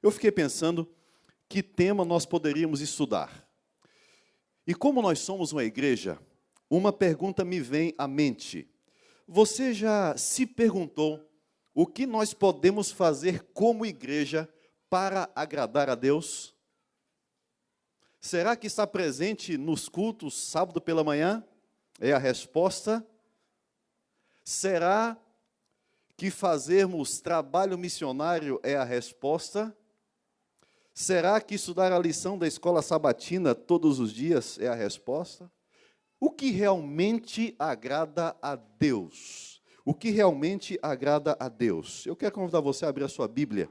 Eu fiquei pensando que tema nós poderíamos estudar. E como nós somos uma igreja, uma pergunta me vem à mente. Você já se perguntou o que nós podemos fazer como igreja para agradar a Deus? Será que está presente nos cultos sábado pela manhã? É a resposta. Será que fazermos trabalho missionário é a resposta? Será que estudar a lição da escola sabatina todos os dias é a resposta? O que realmente agrada a Deus? O que realmente agrada a Deus? Eu quero convidar você a abrir a sua Bíblia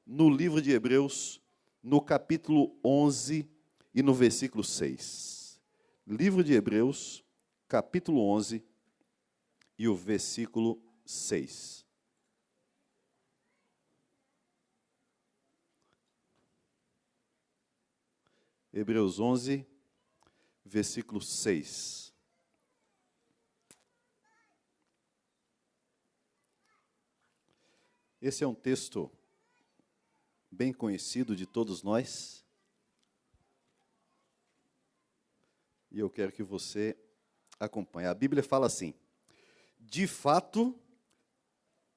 no livro de Hebreus, no capítulo 11 e no versículo 6. Livro de Hebreus, capítulo 11 e o versículo 6. Hebreus 11, versículo 6. Esse é um texto bem conhecido de todos nós. E eu quero que você acompanhe. A Bíblia fala assim: de fato,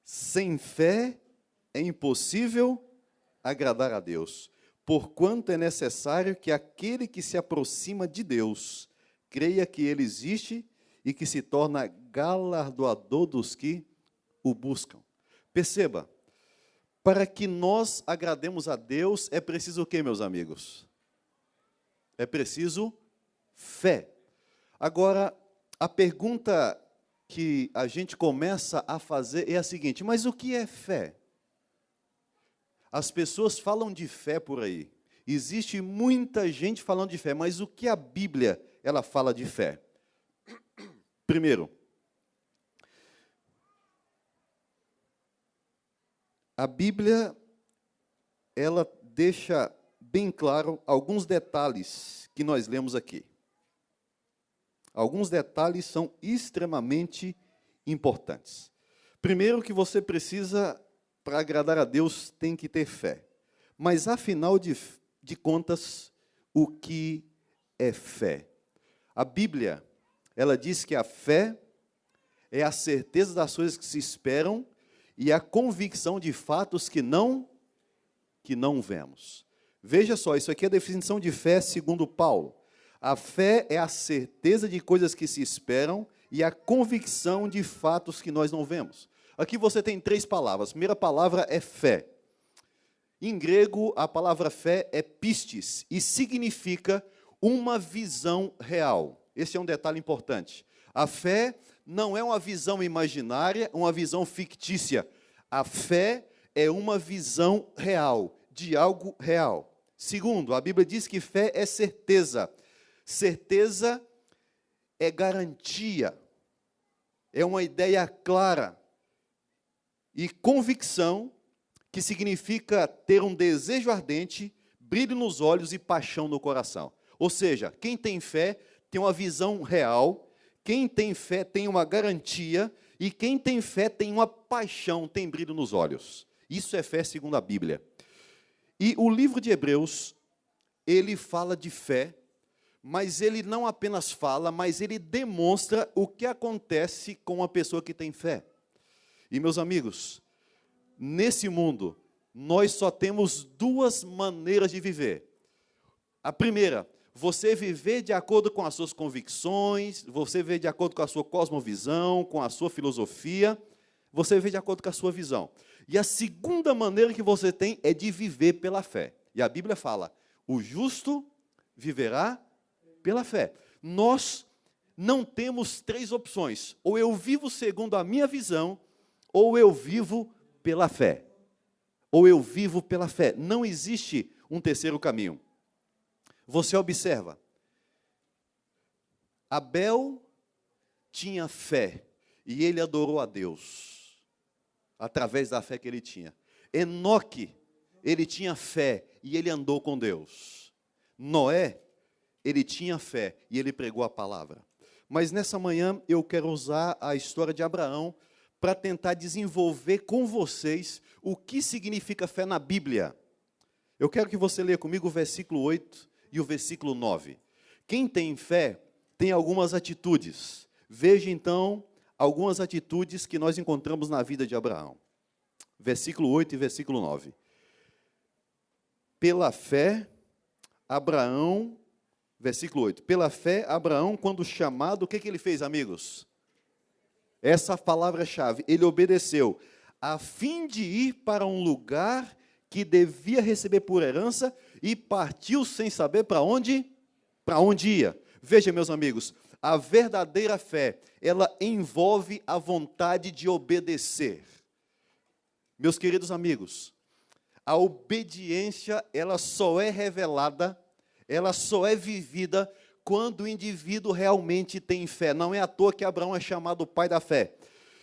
sem fé é impossível agradar a Deus, porquanto é necessário que aquele que se aproxima de Deus creia que Ele existe e que se torna galardoador dos que o buscam. Perceba, para que nós agrademos a Deus, é preciso o quê, meus amigos? É preciso fé. Agora, a pergunta que a gente começa a fazer é a seguinte: mas o que é fé? As pessoas falam de fé por aí. Existe muita gente falando de fé, mas o que a Bíblia ela fala de fé? Primeiro, a Bíblia ela deixa bem claro alguns detalhes que nós lemos aqui. Alguns detalhes são extremamente importantes. Primeiro, que você precisa, para agradar a Deus, tem que ter fé. Mas, afinal de contas, o que é fé? A Bíblia, ela diz que a fé é a certeza das coisas que se esperam e a convicção de fatos que não vemos. Veja só, isso aqui é a definição de fé segundo Paulo. A fé é a certeza de coisas que se esperam e a convicção de fatos que nós não vemos. Aqui você tem três palavras. A primeira palavra é fé. Em grego, a palavra fé é pistis e significa uma visão real. Esse é um detalhe importante. A fé não é uma visão imaginária, uma visão fictícia. A fé é uma visão real, de algo real. Segundo, a Bíblia diz que fé é certeza. Certeza é garantia, é uma ideia clara. E convicção, que significa ter um desejo ardente, brilho nos olhos e paixão no coração. Ou seja, quem tem fé tem uma visão real, quem tem fé tem uma garantia, e quem tem fé tem uma paixão, tem brilho nos olhos. Isso é fé segundo a Bíblia. E o livro de Hebreus, ele fala de fé, mas ele não apenas fala, mas ele demonstra o que acontece com uma pessoa que tem fé. E, meus amigos, nesse mundo, nós só temos duas maneiras de viver. A primeira, você viver de acordo com as suas convicções, você viver de acordo com a sua cosmovisão, com a sua filosofia, você viver de acordo com a sua visão. E a segunda maneira que você tem é de viver pela fé. E a Bíblia fala: o justo viverá pela fé. Nós não temos três opções: ou eu vivo segundo a minha visão, ou eu vivo pela fé. Ou eu vivo pela fé. Não existe um terceiro caminho. Você observa, Abel tinha fé e ele adorou a Deus através da fé que ele tinha. Enoque, ele tinha fé e ele andou com Deus. Noé, ele tinha fé e ele pregou a palavra. Mas nessa manhã eu quero usar a história de Abraão para tentar desenvolver com vocês o que significa fé na Bíblia. Eu quero que você leia comigo o versículo 8 e o versículo 9. Quem tem fé tem algumas atitudes. Veja, então, algumas atitudes que nós encontramos na vida de Abraão. Versículo 8 e versículo 9. Pela fé, Abraão, versículo 8. Pela fé, Abraão, quando chamado, o que ele fez, amigos? Essa palavra-chave, ele obedeceu, a fim de ir para um lugar que devia receber por herança, e partiu sem saber para onde ia. Veja, meus amigos, a verdadeira fé, ela envolve a vontade de obedecer. Meus queridos amigos, a obediência, ela só é revelada, ela só é vivida quando o indivíduo realmente tem fé. Não é à toa que Abraão é chamado o pai da fé.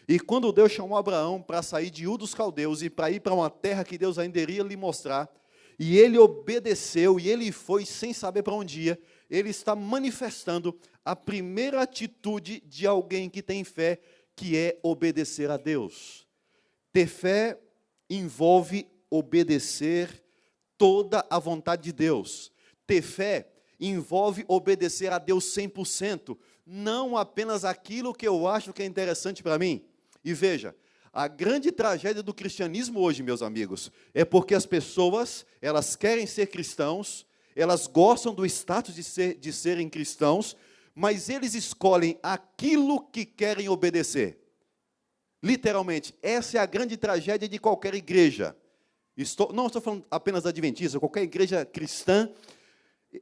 E quando Deus chamou Abraão para sair de Ur dos Caldeus e para ir para uma terra que Deus ainda iria lhe mostrar, e ele obedeceu, e ele foi sem saber para onde ia, ele está manifestando a primeira atitude de alguém que tem fé, que é obedecer a Deus. Ter fé envolve obedecer toda a vontade de Deus. Ter fé envolve obedecer a Deus 100%, não apenas aquilo que eu acho que é interessante para mim. E veja, a grande tragédia do cristianismo hoje, meus amigos, é porque as pessoas, elas querem ser cristãos, elas gostam do status de serem cristãos, mas eles escolhem aquilo que querem obedecer. Literalmente, essa é a grande tragédia de qualquer igreja. Não estou falando apenas da adventista, qualquer igreja cristã,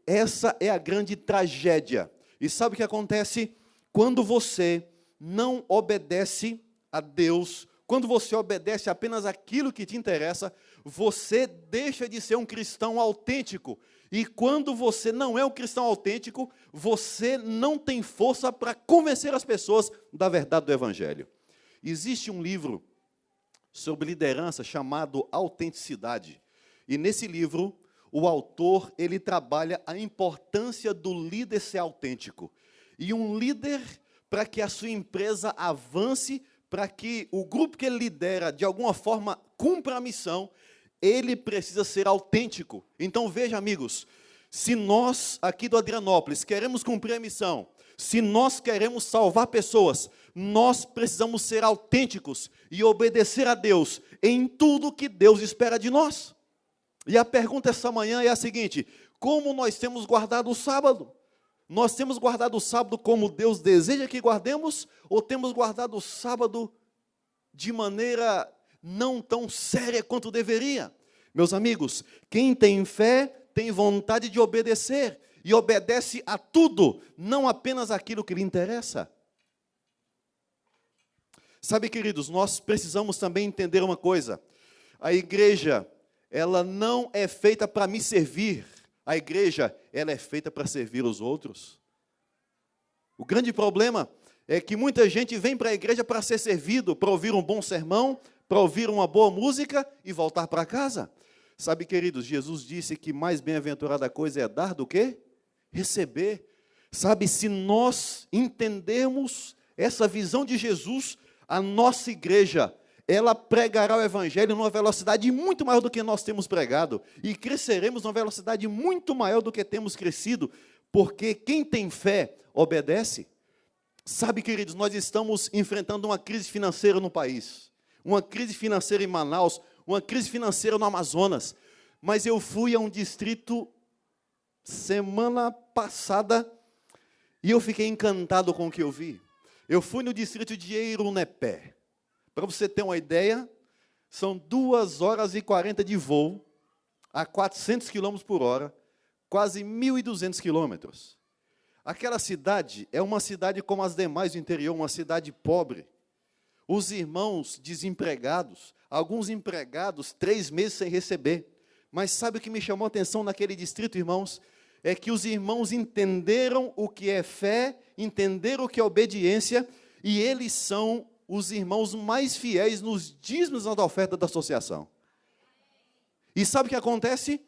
essa é a grande tragédia. E sabe o que acontece? Quando você não obedece a Deus, quando você obedece apenas aquilo que te interessa, você deixa de ser um cristão autêntico. E quando você não é um cristão autêntico, você não tem força para convencer as pessoas da verdade do Evangelho. Existe um livro sobre liderança chamado Autenticidade. E nesse livro, o autor, ele trabalha a importância do líder ser autêntico. E um líder, para que a sua empresa avance, para que o grupo que ele lidera, de alguma forma, cumpra a missão, ele precisa ser autêntico. Então, veja, amigos, se nós, aqui do Adrianópolis, queremos cumprir a missão, se nós queremos salvar pessoas, nós precisamos ser autênticos e obedecer a Deus em tudo que Deus espera de nós. E a pergunta essa manhã é a seguinte: como nós temos guardado o sábado? Nós temos guardado o sábado como Deus deseja que guardemos, ou temos guardado o sábado de maneira não tão séria quanto deveria? Meus amigos, quem tem fé tem vontade de obedecer, e obedece a tudo, não apenas aquilo que lhe interessa. Sabe, queridos, nós precisamos também entender uma coisa: a igreja, ela não é feita para me servir, a igreja, ela é feita para servir os outros. O grande problema é que muita gente vem para a igreja para ser servido, para ouvir um bom sermão, para ouvir uma boa música e voltar para casa. Sabe, queridos, Jesus disse que mais bem-aventurada coisa é dar do que receber. Sabe, se nós entendermos essa visão de Jesus, a nossa igreja, ela pregará o Evangelho numa velocidade muito maior do que nós temos pregado, e cresceremos numa velocidade muito maior do que temos crescido, porque quem tem fé, obedece. Sabe, queridos, nós estamos enfrentando uma crise financeira no país, uma crise financeira em Manaus, uma crise financeira no Amazonas, mas eu fui a um distrito semana passada, e eu fiquei encantado com o que eu vi. Eu fui no distrito de Eirunepé. Para você ter uma ideia, são 2 horas e 40 de voo, a 400 km por hora, quase 1.200 quilômetros. Aquela cidade é uma cidade como as demais do interior, uma cidade pobre. Os irmãos desempregados, alguns empregados 3 meses sem receber. Mas sabe o que me chamou a atenção naquele distrito, irmãos? É que os irmãos entenderam o que é fé, entenderam o que é obediência, e eles são os irmãos mais fiéis nos dízimos da oferta da associação. E sabe o que acontece?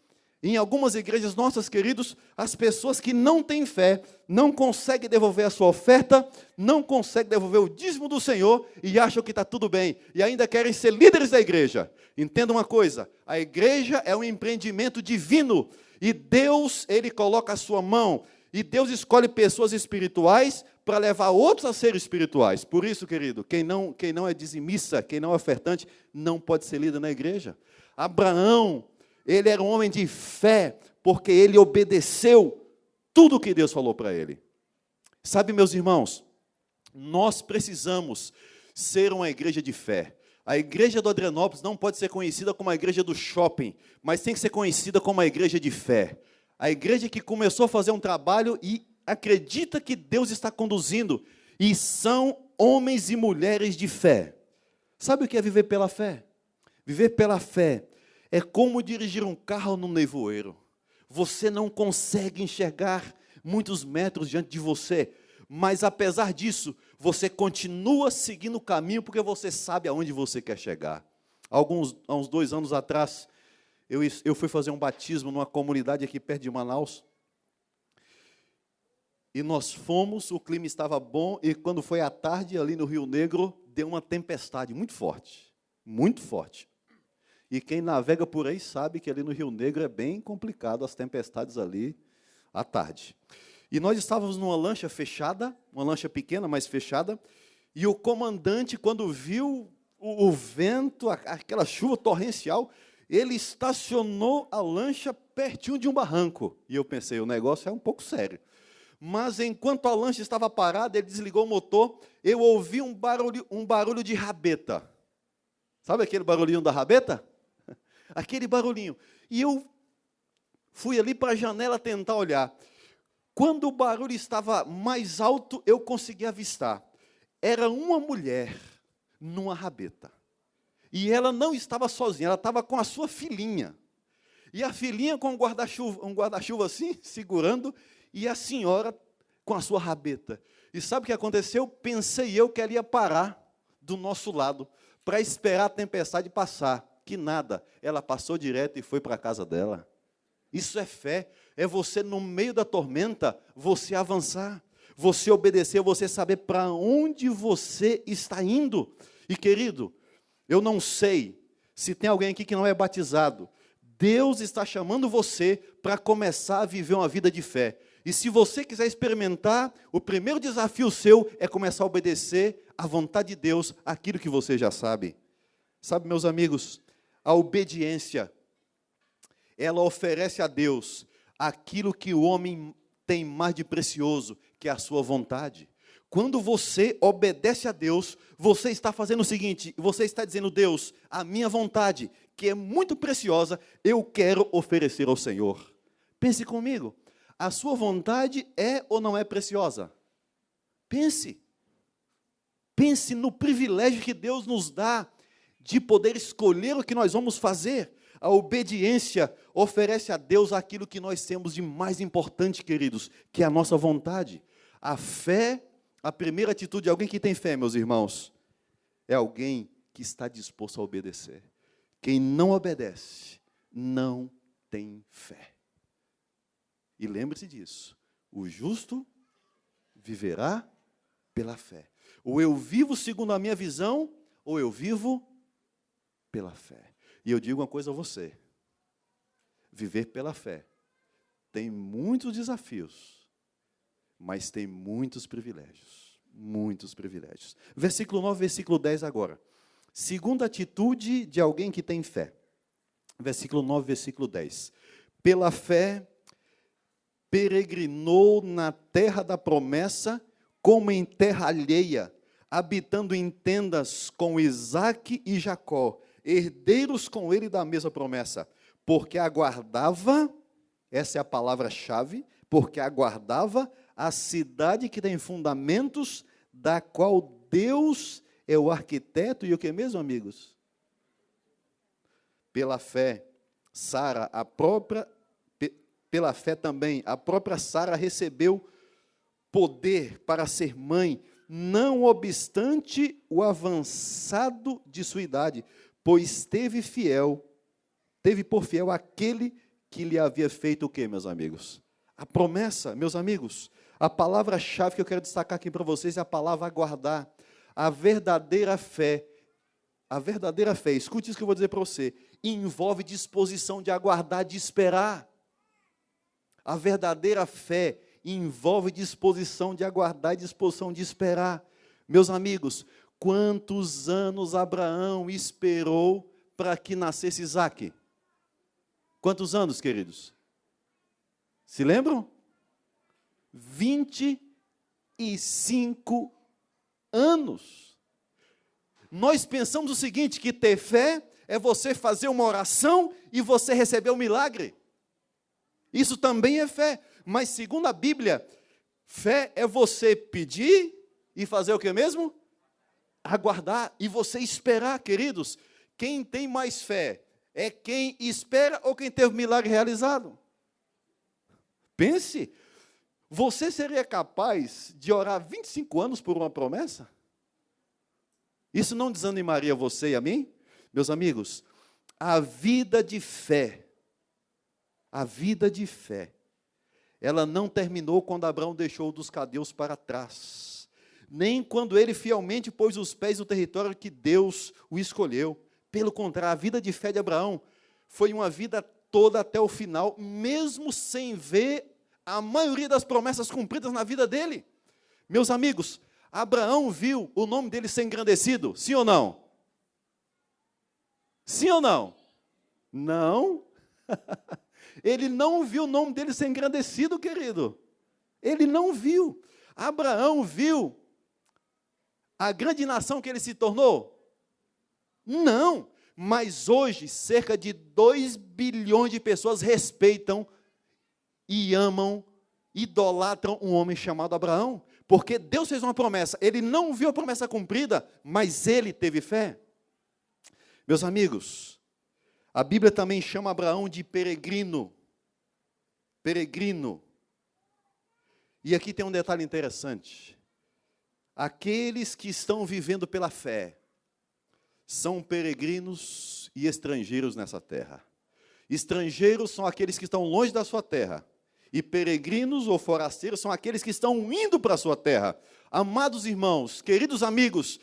Em algumas igrejas nossas, queridos, as pessoas que não têm fé, não conseguem devolver a sua oferta, não conseguem devolver o dízimo do Senhor e acham que está tudo bem. E ainda querem ser líderes da igreja. Entenda uma coisa, a igreja é um empreendimento divino. E Deus, Ele coloca a sua mão. E Deus escolhe pessoas espirituais para levar outros a ser espirituais. Por isso, querido, quem não é dizimista, quem não é ofertante, não pode ser líder na igreja. Abraão, ele era um homem de fé, porque ele obedeceu tudo o que Deus falou para ele. Sabe, meus irmãos, nós precisamos ser uma igreja de fé. A igreja do Adrianópolis não pode ser conhecida como a igreja do shopping, mas tem que ser conhecida como a igreja de fé. A igreja que começou a fazer um trabalho e acredita que Deus está conduzindo, e são homens e mulheres de fé. Sabe o que é viver pela fé? Viver pela fé é como dirigir um carro no nevoeiro. Você não consegue enxergar muitos metros diante de você, mas apesar disso, você continua seguindo o caminho, porque você sabe aonde você quer chegar. Há uns 2 anos atrás, eu fui fazer um batismo numa comunidade aqui perto de Manaus, e nós fomos, o clima estava bom, e quando foi à tarde, ali no Rio Negro, deu uma tempestade muito forte, muito forte. E quem navega por aí sabe que ali no Rio Negro é bem complicado as tempestades ali à tarde. E nós estávamos numa lancha fechada, uma lancha pequena, mas fechada, e o comandante, quando viu o vento, aquela chuva torrencial, ele estacionou a lancha pertinho de um barranco. E eu pensei, o negócio é um pouco sério. Mas enquanto a lancha estava parada, ele desligou o motor, eu ouvi um barulho de rabeta. Sabe aquele barulhinho da rabeta? Aquele barulhinho. E eu fui ali para a janela tentar olhar. Quando o barulho estava mais alto, eu consegui avistar. Era uma mulher numa rabeta. E ela não estava sozinha, ela estava com a sua filhinha. E a filhinha com um guarda-chuva assim, segurando, e a senhora com a sua rabeta. E sabe o que aconteceu? Pensei eu que ela ia parar do nosso lado, para esperar a tempestade passar. Que nada, ela passou direto e foi para a casa dela. Isso é fé, é você no meio da tormenta, você avançar, você obedecer, você saber para onde você está indo. E querido, eu não sei se tem alguém aqui que não é batizado. Deus está chamando você para começar a viver uma vida de fé. E se você quiser experimentar, o primeiro desafio seu é começar a obedecer à vontade de Deus, aquilo que você já sabe. Sabe, meus amigos, a obediência, ela oferece a Deus aquilo que o homem tem mais de precioso, que é a sua vontade. Quando você obedece a Deus, você está fazendo o seguinte, você está dizendo, Deus, a minha vontade, que é muito preciosa, eu quero oferecer ao Senhor. Pense comigo, a sua vontade é ou não é preciosa? Pense no privilégio que Deus nos dá, de poder escolher o que nós vamos fazer. A obediência oferece a Deus aquilo que nós temos de mais importante, queridos, que é a nossa vontade. A fé, a primeira atitude de alguém que tem fé, meus irmãos, é alguém que está disposto a obedecer. Quem não obedece, não tem fé. E lembre-se disso, o justo viverá pela fé. Ou eu vivo segundo a minha visão, ou eu vivo pela fé. E eu digo uma coisa a você, viver pela fé tem muitos desafios, mas tem muitos privilégios, Versículo 9, versículo 10 agora. Segunda atitude de alguém que tem fé. Versículo 9, versículo 10. Pela fé, peregrinou na terra da promessa, como em terra alheia, habitando em tendas com Isaque e Jacó, herdeiros com ele da mesma promessa, porque aguardava, essa é a palavra-chave, porque aguardava a cidade que tem fundamentos, da qual Deus é o arquiteto, e o que mesmo, amigos? Pela fé, pela fé também, a própria Sara recebeu poder para ser mãe, não obstante o avançado de sua idade, pois teve por fiel aquele que lhe havia feito o quê, meus amigos? A promessa, meus amigos. A palavra-chave que eu quero destacar aqui para vocês é a palavra aguardar. A verdadeira fé, escute isso que eu vou dizer para você, envolve disposição de aguardar, de esperar. A verdadeira fé envolve disposição de aguardar e disposição de esperar. Meus amigos, quantos anos Abraão esperou para que nascesse Isaque? Quantos anos, queridos? Se lembram? 25 anos. Nós pensamos o seguinte, que ter fé é você fazer uma oração e você receber um milagre. Isso também é fé, mas segundo a Bíblia, fé é você pedir e fazer o que mesmo? Aguardar e você esperar, queridos. Quem tem mais fé é quem espera ou quem teve o milagre realizado? Pense, você seria capaz de orar 25 anos por uma promessa? Isso não desanimaria você e a mim? Meus amigos, a vida de fé, ela não terminou quando Abraão deixou dos caldeus para trás, nem quando ele fielmente pôs os pés no território que Deus o escolheu. Pelo contrário, a vida de fé de Abraão foi uma vida toda até o final, mesmo sem ver a maioria das promessas cumpridas na vida dele. Meus amigos, Abraão viu o nome dele ser engrandecido, sim ou não? Sim ou não? Não. Ele não viu o nome dele ser engrandecido, querido. Ele não viu. Abraão viu a grande nação que ele se tornou? Não. Mas hoje, cerca de 2 bilhões de pessoas respeitam e amam, idolatram um homem chamado Abraão. Porque Deus fez uma promessa. Ele não viu a promessa cumprida, mas ele teve fé. Meus amigos, a Bíblia também chama Abraão de peregrino. Peregrino. E aqui tem um detalhe interessante. Aqueles que estão vivendo pela fé são peregrinos e estrangeiros nessa terra. Estrangeiros são aqueles que estão longe da sua terra. E peregrinos ou forasteiros são aqueles que estão indo para a sua terra. Amados irmãos, queridos amigos,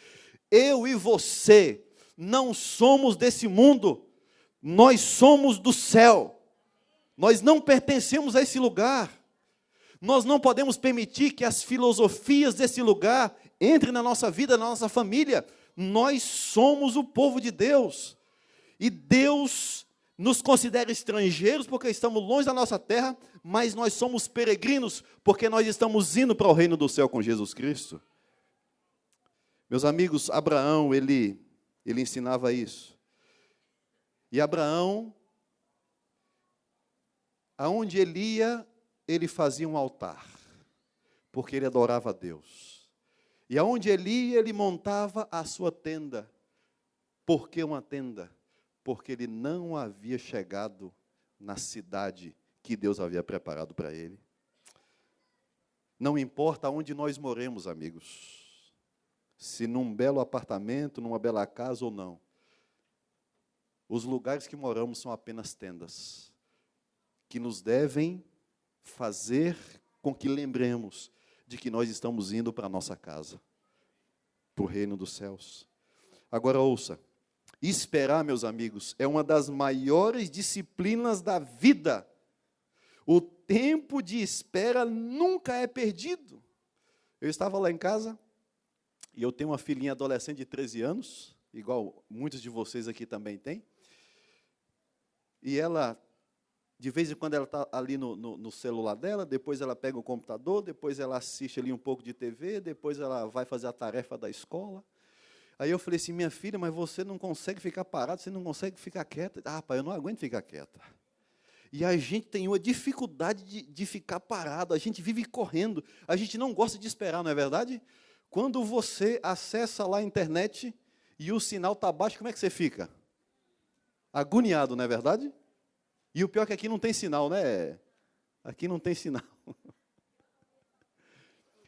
eu e você não somos desse mundo, nós somos do céu. Nós não pertencemos a esse lugar. Nós não podemos permitir que as filosofias desse lugar entrem na nossa vida, na nossa família. Nós somos o povo de Deus. E Deus nos considera estrangeiros porque estamos longe da nossa terra, mas nós somos peregrinos porque nós estamos indo para o reino do céu com Jesus Cristo. Meus amigos, Abraão, ele ensinava isso. E Abraão, aonde ele ia, ele fazia um altar, porque ele adorava a Deus. E aonde ele ia, ele montava a sua tenda. Por que uma tenda? Porque ele não havia chegado na cidade que Deus havia preparado para ele. Não importa onde nós moremos, amigos, se num belo apartamento, numa bela casa ou não, os lugares que moramos são apenas tendas, que nos devem fazer com que lembremos de que nós estamos indo para a nossa casa, para o reino dos céus. Agora ouça, esperar, meus amigos, é uma das maiores disciplinas da vida. O tempo de espera nunca é perdido. Eu estava lá em casa, e eu tenho uma filhinha adolescente de 13 anos, igual muitos de vocês aqui também têm, e ela, de vez em quando, ela está ali no celular dela, depois ela pega o computador, depois ela assiste ali um pouco de TV, depois ela vai fazer a tarefa da escola. Aí eu falei assim, minha filha, mas você não consegue ficar parada, você não consegue ficar quieta. Ah, pai, eu não aguento ficar quieta. E a gente tem uma dificuldade de ficar parado, a gente vive correndo, a gente não gosta de esperar, não é verdade? Quando você acessa lá a internet e o sinal está baixo, como é que você fica? Agoniado, não é verdade? E o pior é que aqui não tem sinal, né? Aqui não tem sinal.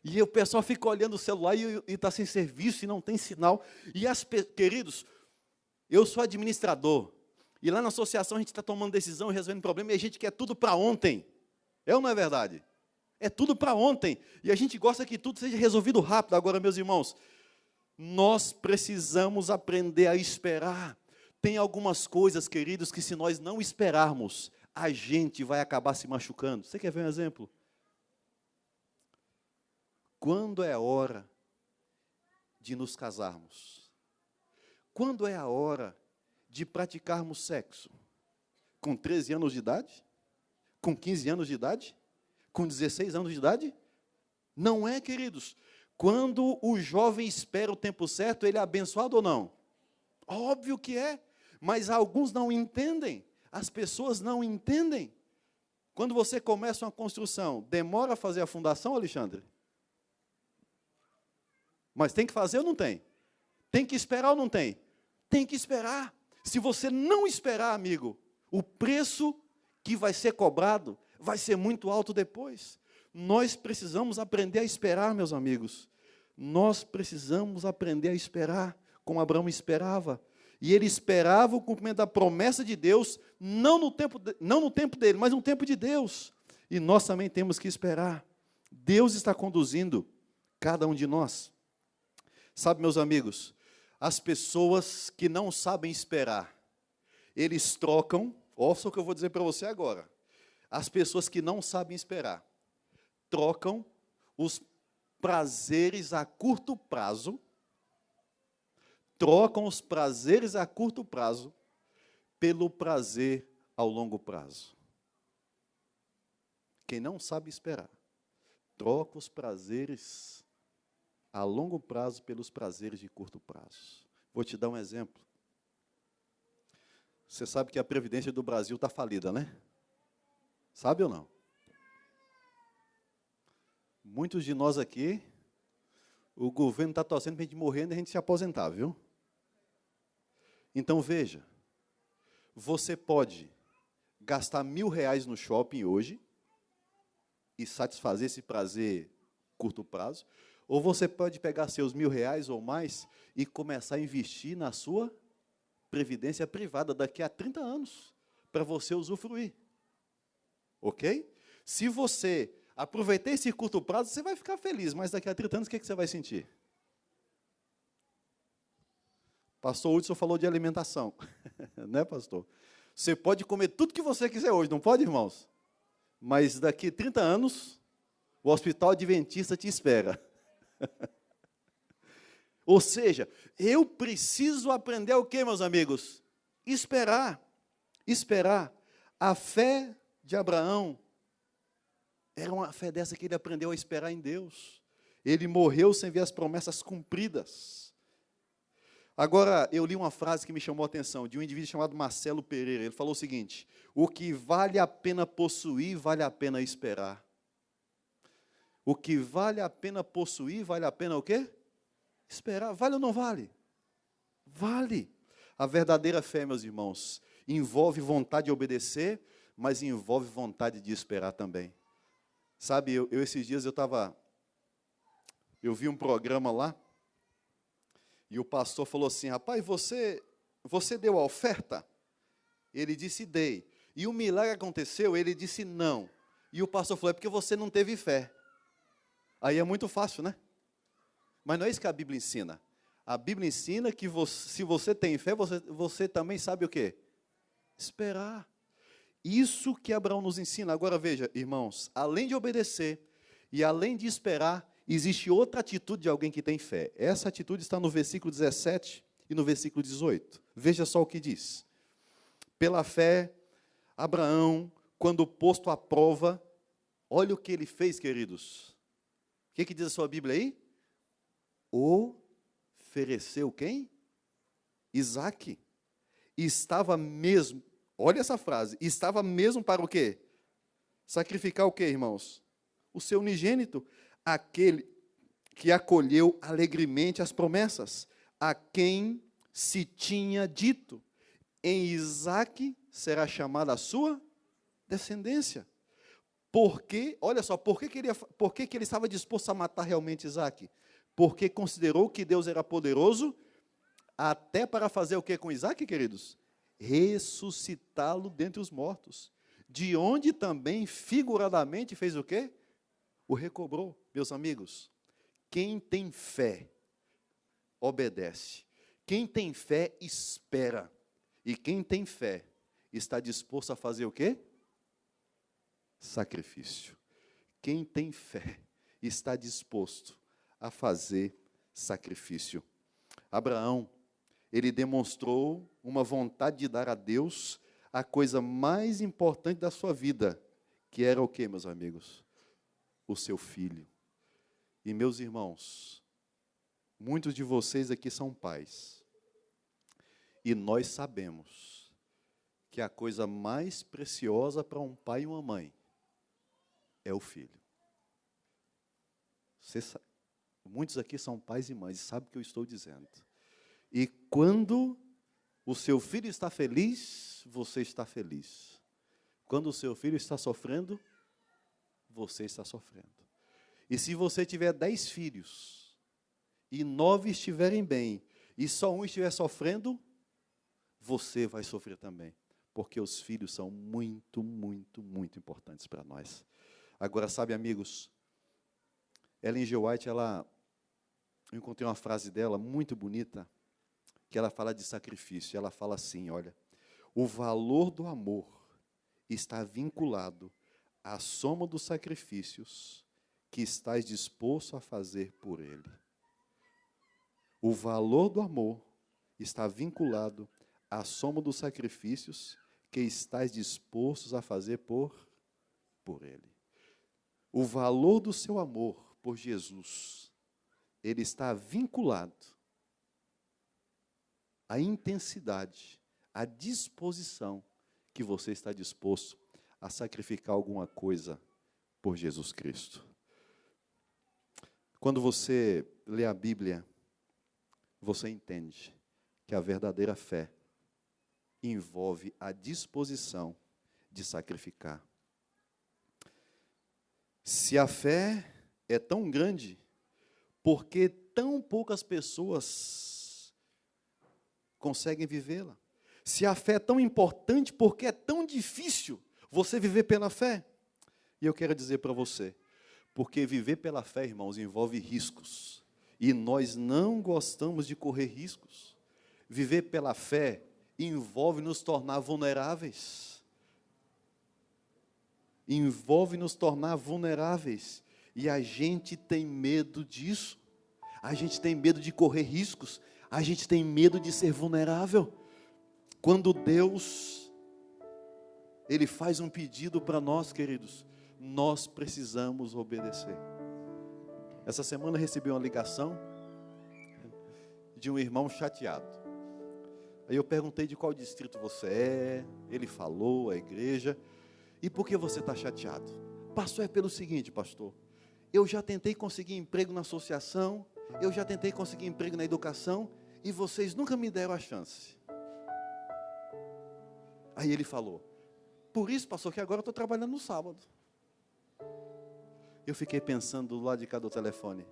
E o pessoal fica olhando o celular e está sem serviço e não tem sinal. E queridos, eu sou administrador. E lá na associação a gente está tomando decisão e resolvendo problema, e a gente quer tudo para ontem. É ou não é verdade? É tudo para ontem. E a gente gosta que tudo seja resolvido rápido. Agora, meus irmãos, nós precisamos aprender a esperar. Tem algumas coisas, queridos, que se nós não esperarmos, a gente vai acabar se machucando. Você quer ver um exemplo? Quando é a hora de nos casarmos? Quando é a hora de praticarmos sexo? Com 13 anos de idade? Com 15 anos de idade? Com 16 anos de idade? Não é, queridos. Quando o jovem espera o tempo certo, ele é abençoado ou não? Óbvio que é, mas alguns não entendem. As pessoas não entendem. Quando você começa uma construção, demora a fazer a fundação, Alexandre? Mas tem que fazer ou não tem? Tem que esperar ou não tem? Tem que esperar. Se você não esperar, amigo, o preço que vai ser cobrado vai ser muito alto depois. Nós precisamos aprender a esperar, meus amigos. Nós precisamos aprender a esperar, como Abraão esperava. E ele esperava o cumprimento da promessa de Deus, não no tempo dele, mas no tempo de Deus. E nós também temos que esperar. Deus está conduzindo cada um de nós. Sabe, meus amigos, as pessoas que não sabem esperar, eles trocam, ouça o que eu vou dizer para você agora. As pessoas que não sabem esperar, trocam os prazeres a curto prazo, pelo prazer ao longo prazo. Quem não sabe esperar, troca os prazeres a longo prazo pelos prazeres de curto prazo. Vou te dar um exemplo. Você sabe que a Previdência do Brasil está falida, né? Sabe ou não? Muitos de nós aqui, o governo está torcendo para a gente morrer e a gente se aposentar, viu? Então, veja, você pode gastar R$1.000 no shopping hoje e satisfazer esse prazer curto prazo, ou você pode pegar seus R$1.000 ou mais e começar a investir na sua previdência privada daqui a 30 anos, para você usufruir. Ok? Se você aproveitar esse curto prazo, você vai ficar feliz, mas daqui a 30 anos, o que você vai sentir? Pastor Hudson falou de alimentação, né, pastor? Você pode comer tudo que você quiser hoje, não pode, irmãos? Mas daqui a 30 anos, o hospital adventista te espera. Ou seja, eu preciso aprender o quê, meus amigos? Esperar. Esperar. A fé de Abraão era uma fé dessa que ele aprendeu a esperar em Deus. Ele morreu sem ver as promessas cumpridas. Agora, eu li uma frase que me chamou a atenção, de um indivíduo chamado Marcelo Pereira. Ele falou o seguinte: o que vale a pena possuir, vale a pena esperar. O que vale a pena possuir, vale a pena o quê? Esperar. Vale ou não vale? Vale. A verdadeira fé, meus irmãos, envolve vontade de obedecer, mas envolve vontade de esperar também. Sabe, esses dias eu vi um programa lá, e o pastor falou assim: rapaz, você deu a oferta? Ele disse, dei. E o milagre aconteceu? Ele disse, não. E o pastor falou, é porque você não teve fé. Aí é muito fácil, né? Mas não é isso que a Bíblia ensina. A Bíblia ensina que se você tem fé, você também sabe o quê? Esperar. Isso que Abraão nos ensina. Agora veja, irmãos, além de obedecer e além de esperar, existe outra atitude de alguém que tem fé. Essa atitude está no versículo 17 e no versículo 18. Veja só o que diz. Pela fé, Abraão, quando posto à prova, olha o que ele fez, queridos. O que diz a sua Bíblia aí? Ofereceu quem? Isaque. Estava mesmo, olha essa frase, estava mesmo para o quê? Sacrificar o quê, irmãos? O seu unigênito, aquele que acolheu alegremente as promessas, a quem se tinha dito, em Isaque será chamada a sua descendência. Porque, olha só, por que ele estava disposto a matar realmente Isaque? Porque considerou que Deus era poderoso até para fazer o que com Isaque, queridos? ressuscitá-lo dentre os mortos, de onde também figuradamente fez o quê? O recobrou. Meus amigos, quem tem fé, obedece. Quem tem fé, espera. E quem tem fé, está disposto a fazer o quê? Sacrifício. Quem tem fé, está disposto a fazer sacrifício. Abraão, ele demonstrou uma vontade de dar a Deus a coisa mais importante da sua vida, que era o quê, meus amigos? O seu filho. E, meus irmãos, muitos de vocês aqui são pais. E nós sabemos que a coisa mais preciosa para um pai e uma mãe é o filho. Muitos aqui são pais e mães e sabem o que eu estou dizendo. E quando o seu filho está feliz, você está feliz. Quando o seu filho está sofrendo, você está sofrendo. E se você tiver 10 filhos, e 9 estiverem bem, e só um estiver sofrendo, você vai sofrer também. Porque os filhos são muito, muito, muito importantes para nós. Agora, sabe, amigos, Ellen G. White, eu encontrei uma frase dela muito bonita, que ela fala de sacrifício. Ela fala assim, olha, o valor do amor está vinculado à soma dos sacrifícios que estás disposto a fazer por ele. O valor do amor está vinculado à soma dos sacrifícios que estás dispostos a fazer por ele. O valor do seu amor por Jesus, ele está vinculado à intensidade, à disposição que você está disposto a sacrificar alguma coisa por Jesus Cristo. Quando você lê a Bíblia, você entende que a verdadeira fé envolve a disposição de sacrificar. Se a fé é tão grande, por que tão poucas pessoas conseguem vivê-la? Se a fé é tão importante, por que é tão difícil você viver pela fé? E eu quero dizer para você, porque viver pela fé, irmãos, envolve riscos. E nós não gostamos de correr riscos. Viver pela fé envolve nos tornar vulneráveis. Envolve nos tornar vulneráveis. E a gente tem medo disso. A gente tem medo de correr riscos. A gente tem medo de ser vulnerável. Quando Deus, Ele faz um pedido para nós, queridos, nós precisamos obedecer. Essa semana eu recebi uma ligação de um irmão chateado. Aí eu perguntei de qual distrito você é. Ele falou, a igreja. E por que você está chateado? Pastor, é pelo seguinte, pastor. Eu já tentei conseguir emprego na associação. Eu já tentei conseguir emprego na educação. E vocês nunca me deram a chance. Aí ele falou, por isso, pastor, que agora eu estou trabalhando no sábado. Eu fiquei pensando do lado de cá do telefone.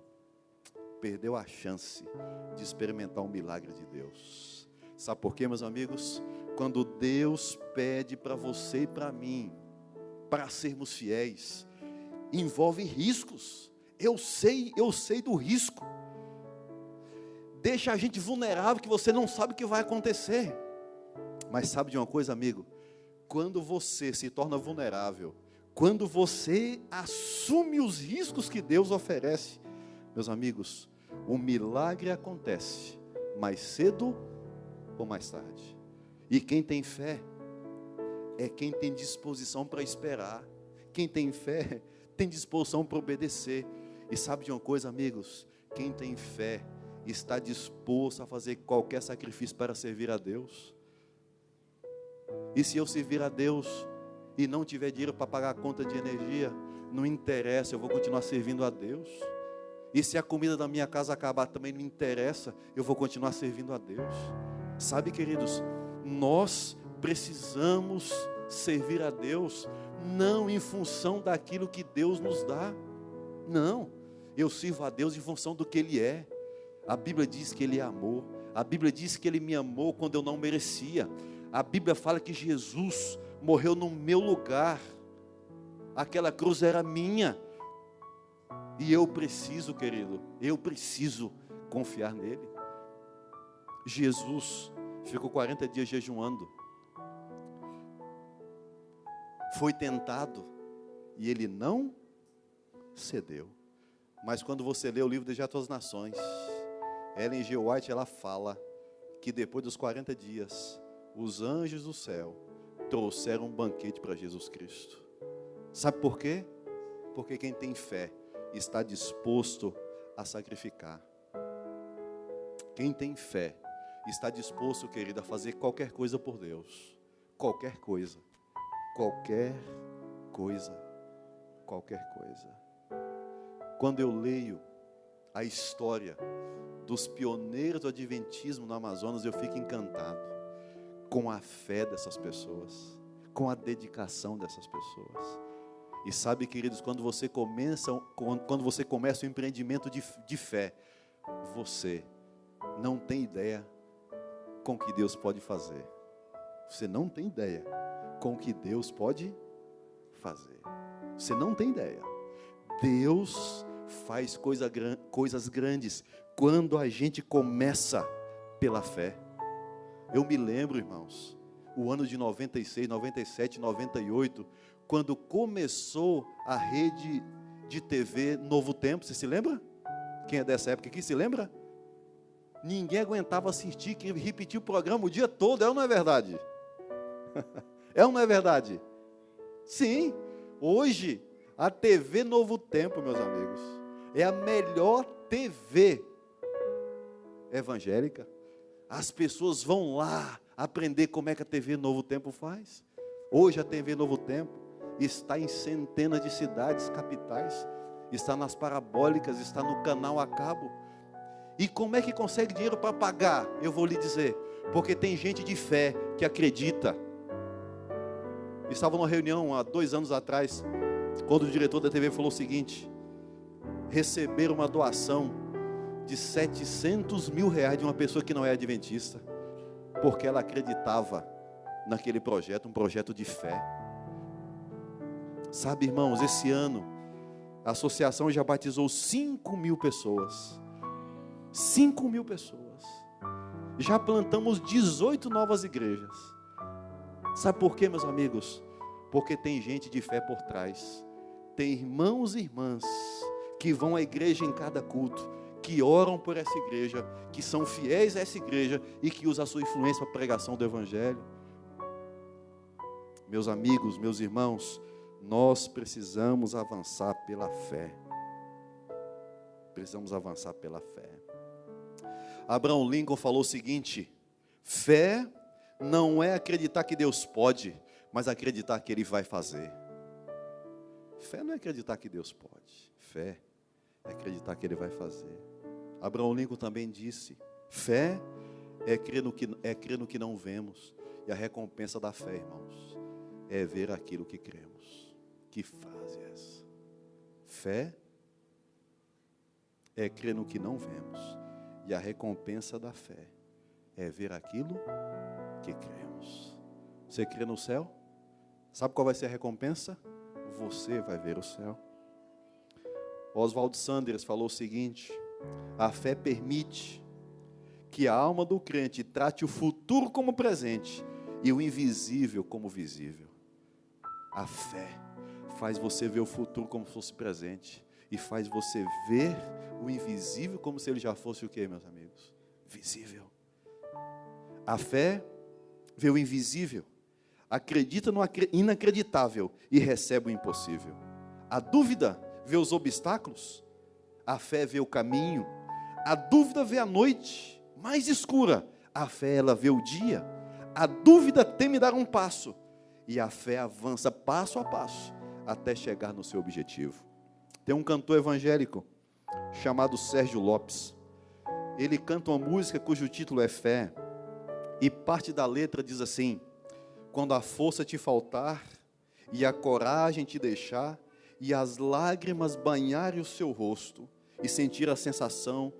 Perdeu a chance de experimentar um milagre de Deus. Sabe por quê, meus amigos? Quando Deus pede para você e para mim, para sermos fiéis, envolve riscos. Eu sei do risco. Deixa a gente vulnerável, que você não sabe o que vai acontecer. Mas sabe de uma coisa, amigo? Quando você se torna vulnerável, quando você assume os riscos que Deus oferece, meus amigos, o milagre acontece mais cedo ou mais tarde. E quem tem fé é quem tem disposição para esperar. Quem tem fé tem disposição para obedecer. E sabe de uma coisa, amigos? Quem tem fé está disposto a fazer qualquer sacrifício para servir a Deus. E se eu servir a Deus e não tiver dinheiro para pagar a conta de energia, não interessa, eu vou continuar servindo a Deus. E se a comida da minha casa acabar, também não interessa, eu vou continuar servindo a Deus. Sabe, queridos, nós precisamos servir a Deus, não em função daquilo que Deus nos dá. Não, eu sirvo a Deus em função do que Ele é. A Bíblia diz que Ele é amor. A Bíblia diz que Ele me amou quando eu não merecia. A Bíblia fala que Jesus morreu no meu lugar. Aquela cruz era minha. E eu preciso, querido, eu preciso confiar nele. Jesus ficou 40 dias jejuando. Foi tentado e ele não cedeu. Mas quando você lê o livro de Dejeto às Nações, Ellen G. White, ela fala que depois dos 40 dias, os anjos do céu trouxeram um banquete para Jesus Cristo. Sabe por quê? Porque quem tem fé está disposto a sacrificar. Quem tem fé está disposto, querido, a fazer qualquer coisa por Deus. Qualquer coisa. Qualquer coisa. Qualquer coisa. Quando eu leio a história dos pioneiros do adventismo no Amazonas, eu fico encantado com a fé dessas pessoas, com a dedicação dessas pessoas. E sabe, queridos, quando você começa um empreendimento de fé, você não tem ideia com o que Deus pode fazer. Você não tem ideia com o que Deus pode fazer. Você não tem ideia. Deus faz coisas grandes quando a gente começa pela fé. Eu me lembro, irmãos, o ano de 96, 97, 98, quando começou a rede de TV Novo Tempo. Você se lembra? Quem é dessa época aqui se lembra? Ninguém aguentava assistir, que repetia o programa o dia todo. É ou não é verdade? É ou não é verdade? Sim. Hoje, a TV Novo Tempo, meus amigos, é a melhor TV evangélica. As pessoas vão lá aprender como é que a TV Novo Tempo faz. Hoje a TV Novo Tempo está em centenas de cidades, capitais, está nas parabólicas, está no canal a cabo. E como é que consegue dinheiro para pagar? Eu vou lhe dizer, porque tem gente de fé que acredita. Estava numa reunião há 2 anos atrás, quando o diretor da TV falou o seguinte: receberam uma doação de 700 mil reais de uma pessoa que não é adventista, porque ela acreditava naquele projeto, um projeto de fé. Sabe, irmãos, esse ano a associação já batizou 5.000 pessoas. 5.000 pessoas. Já plantamos 18 novas igrejas. Sabe por quê, meus amigos? Porque tem gente de fé por trás. Tem irmãos e irmãs que vão à igreja em cada culto, que oram por essa igreja, que são fiéis a essa igreja e que usam a sua influência para a pregação do Evangelho. Meus amigos, meus irmãos, nós precisamos avançar pela fé. Precisamos avançar pela fé. Abraham Lincoln falou o seguinte: fé não é acreditar que Deus pode, mas acreditar que Ele vai fazer. Fé não é acreditar que Deus pode. Fé é acreditar que Ele vai fazer. Abraham Lincoln também disse: fé é crer no que não vemos. E a recompensa da fé, irmãos, é ver aquilo que cremos. Que frase é essa? Fé é crer no que não vemos. E a recompensa da fé é ver aquilo que cremos. Você crê no céu? Sabe qual vai ser a recompensa? Você vai ver o céu. Oswald Sanders falou o seguinte: a fé permite que a alma do crente trate o futuro como presente e o invisível como visível. A fé faz você ver o futuro como se fosse presente e faz você ver o invisível como se ele já fosse o quê, meus amigos? Visível. A fé vê o invisível, acredita no inacreditável e recebe o impossível. A dúvida vê os obstáculos, a fé vê o caminho. A dúvida vê a noite mais escura, a fé ela vê o dia. A dúvida teme dar um passo e a fé avança passo a passo até chegar no seu objetivo. Tem um cantor evangélico chamado Sérgio Lopes. Ele canta uma música cujo título é Fé, e parte da letra diz assim: quando a força te faltar e a coragem te deixar e as lágrimas banharem o seu rosto e sentir a sensação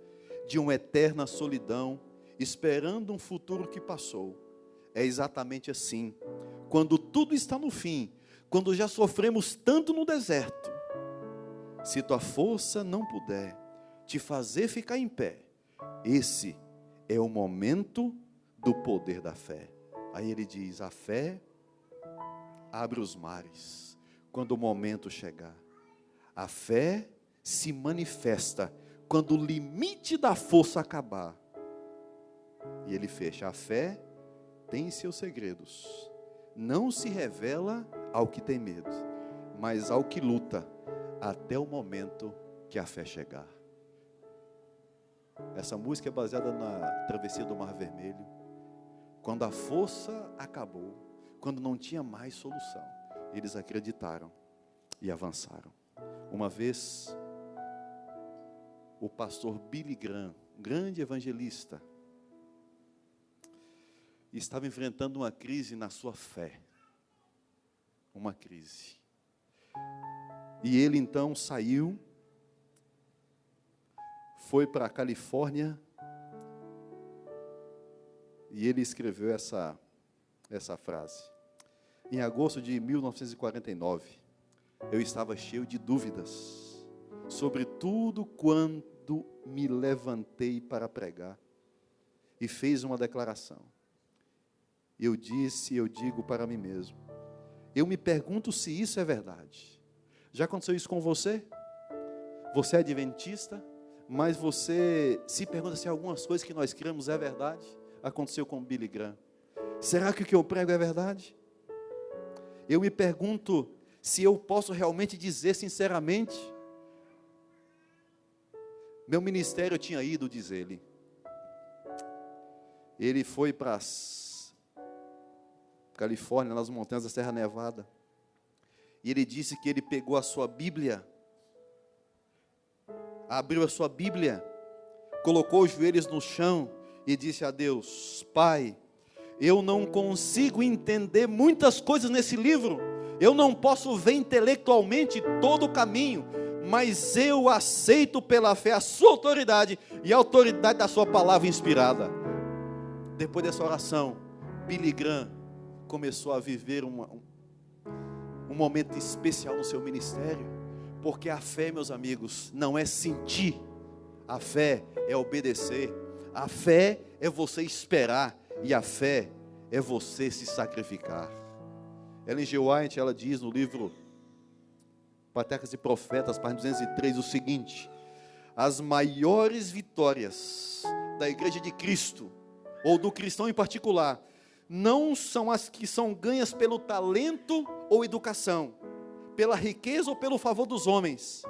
de uma eterna solidão, esperando um futuro que passou, é exatamente assim. Quando tudo está no fim, quando já sofremos tanto no deserto, se tua força não puder te fazer ficar em pé, esse é o momento do poder da fé. Aí ele diz: a fé abre os mares quando o momento chegar. A fé se manifesta quando o limite da força acabar. E ele fecha: a fé tem seus segredos. Não se revela ao que tem medo, mas ao que luta até o momento que a fé chegar. Essa música é baseada na travessia do Mar Vermelho. Quando a força acabou, quando não tinha mais solução, eles acreditaram e avançaram. Uma vez, o pastor Billy Graham, grande evangelista, estava enfrentando uma crise na sua fé. Uma crise. E ele então saiu, foi para a Califórnia, e ele escreveu essa frase. Em agosto de 1949, eu estava cheio de dúvidas sobre tudo quando me levantei para pregar e fez uma declaração. Eu digo para mim mesmo, eu me pergunto se isso é verdade. Já aconteceu isso com você? Você é adventista, mas você se pergunta se algumas coisas que nós cremos é verdade? Aconteceu com Billy Graham. Será que o que eu prego é verdade? Eu me pergunto se eu posso realmente dizer sinceramente. Meu ministério tinha ido, diz ele. Ele foi para Califórnia, nas montanhas da Serra Nevada. E ele disse que ele pegou a sua Bíblia, abriu a sua Bíblia, colocou os joelhos no chão e disse a Deus: Pai, eu não consigo entender muitas coisas nesse livro, eu não posso ver intelectualmente todo o caminho, mas eu aceito pela fé a sua autoridade e a autoridade da sua palavra inspirada. Depois dessa oração, Billy Graham começou a viver um momento especial no seu ministério, porque a fé, meus amigos, não é sentir, a fé é obedecer, a fé é você esperar, e a fé é você se sacrificar. Ellen G. White, ela diz no livro Patriarcas e Profetas, página 203, o seguinte: as maiores vitórias da Igreja de Cristo, ou do cristão em particular, não são as que são ganhas pelo talento ou educação, pela riqueza ou pelo favor dos homens.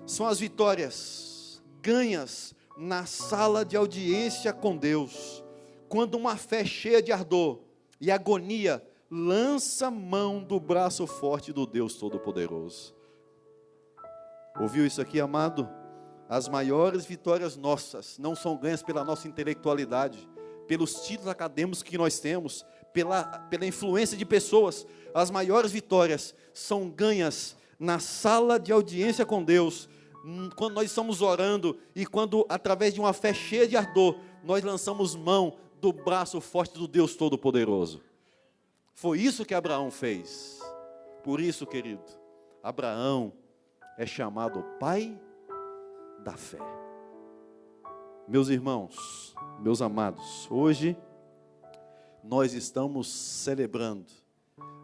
São as vitórias ganhas na sala de audiência com Deus, quando uma fé cheia de ardor e agonia lança mão do braço forte do Deus Todo-Poderoso. Ouviu isso aqui, amado? As maiores vitórias nossas não são ganhas pela nossa intelectualidade, pelos títulos acadêmicos que nós temos, pela influência de pessoas. As maiores vitórias são ganhas na sala de audiência com Deus, quando nós estamos orando e quando, através de uma fé cheia de ardor, nós lançamos mão do braço forte do Deus Todo-Poderoso. Foi isso que Abraão fez. Por isso, querido, Abraão é chamado pai da fé. Meus irmãos, meus amados, hoje nós estamos celebrando,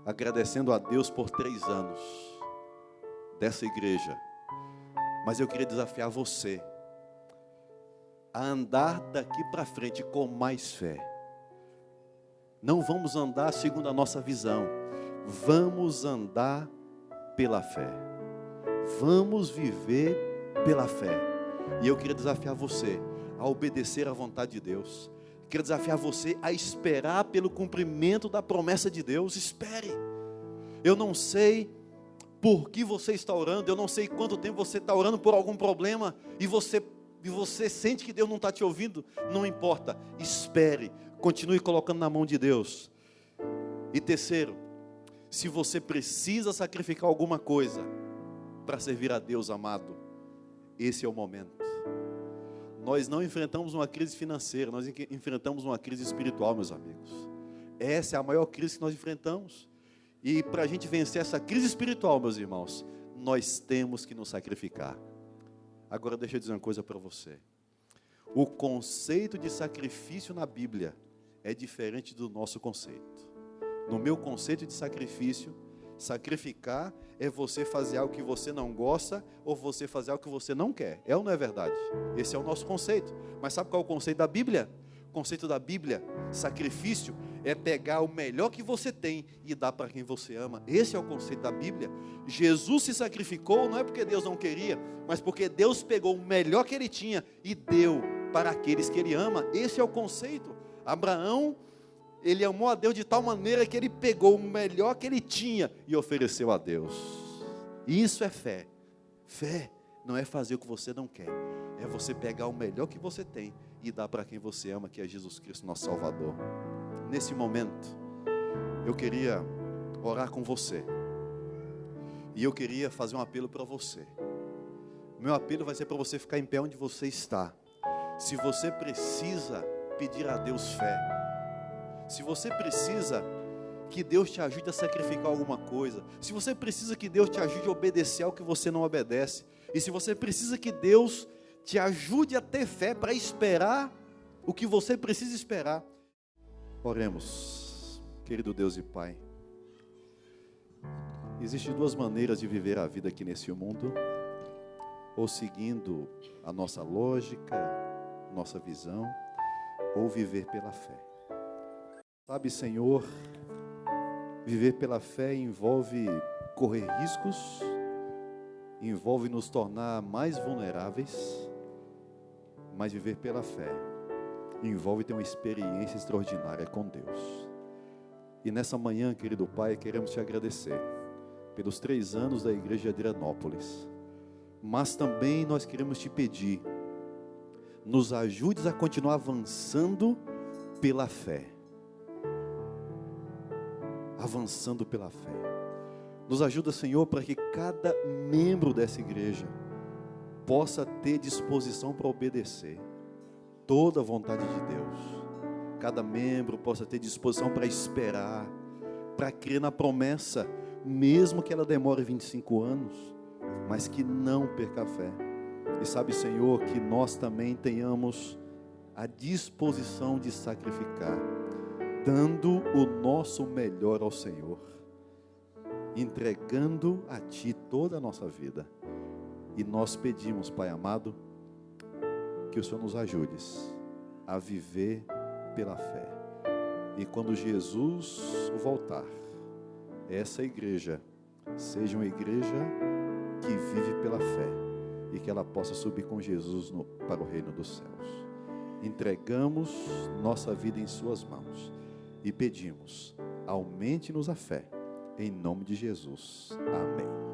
agradecendo a Deus por 3 anos dessa igreja. Mas eu queria desafiar você a andar daqui para frente com mais fé. Não vamos andar segundo a nossa visão, vamos andar pela fé. Vamos viver pela fé. E eu queria desafiar você a obedecer à vontade de Deus. Quero desafiar você a esperar pelo cumprimento da promessa de Deus. Espere. Eu não sei por que você está orando, eu não sei quanto tempo você está orando por algum problema, e você sente que Deus não está te ouvindo. Não importa, espere, continue colocando na mão de Deus. E terceiro, se você precisa sacrificar alguma coisa para servir a Deus, amado, esse é o momento. Nós não enfrentamos uma crise financeira, nós enfrentamos uma crise espiritual, meus amigos. Essa é a maior crise que nós enfrentamos. E para a gente vencer essa crise espiritual, meus irmãos, nós temos que nos sacrificar. Agora deixa eu dizer uma coisa para você. O conceito de sacrifício na Bíblia é diferente do nosso conceito. No meu conceito de sacrifício, sacrificar é você fazer algo que você não gosta ou você fazer algo que você não quer. É ou não é verdade? Esse é o nosso conceito. Mas sabe qual é o conceito da Bíblia? O conceito da Bíblia, sacrifício, é pegar o melhor que você tem e dar para quem você ama. Esse é o conceito da Bíblia. Jesus se sacrificou não é porque Deus não queria, mas porque Deus pegou o melhor que ele tinha e deu para aqueles que ele ama. Esse é o conceito. Abraão, ele amou a Deus de tal maneira que ele pegou o melhor que ele tinha e ofereceu a Deus. Isso é fé. Fé não é fazer o que você não quer, é você pegar o melhor que você tem e dar para quem você ama, que é Jesus Cristo, nosso Salvador. Nesse momento, eu queria orar com você. E eu queria fazer um apelo para você. Meu apelo vai ser para você ficar em pé onde você está. Se você precisa pedir a Deus fé, se você precisa que Deus te ajude a sacrificar alguma coisa, se você precisa que Deus te ajude a obedecer ao que você não obedece, e se você precisa que Deus te ajude a ter fé para esperar o que você precisa esperar, oremos. Querido Deus e Pai, existem duas maneiras de viver a vida aqui nesse mundo: ou seguindo a nossa lógica, nossa visão, ou viver pela fé. Sabe, Senhor, viver pela fé envolve correr riscos, envolve nos tornar mais vulneráveis, mas viver pela fé envolve ter uma experiência extraordinária com Deus. E nessa manhã, querido Pai, queremos te agradecer pelos 3 anos da igreja de Adrianópolis, mas também nós queremos te pedir, nos ajudes a continuar avançando pela fé. Avançando pela fé. Nos ajuda, Senhor, para que cada membro dessa igreja possa ter disposição para obedecer toda a vontade de Deus. Cada membro possa ter disposição para esperar, para crer na promessa, mesmo que ela demore 25 anos, mas que não perca a fé. E sabe, Senhor, que nós também tenhamos a disposição de sacrificar, dando o nosso melhor ao Senhor, entregando a Ti toda a nossa vida. E nós pedimos, Pai amado, que o Senhor nos ajude a viver pela fé. E quando Jesus voltar, essa igreja seja uma igreja que vive pela fé e que ela possa subir com Jesus para o reino dos céus. Entregamos nossa vida em suas mãos e pedimos, aumente-nos a fé, em nome de Jesus. Amém.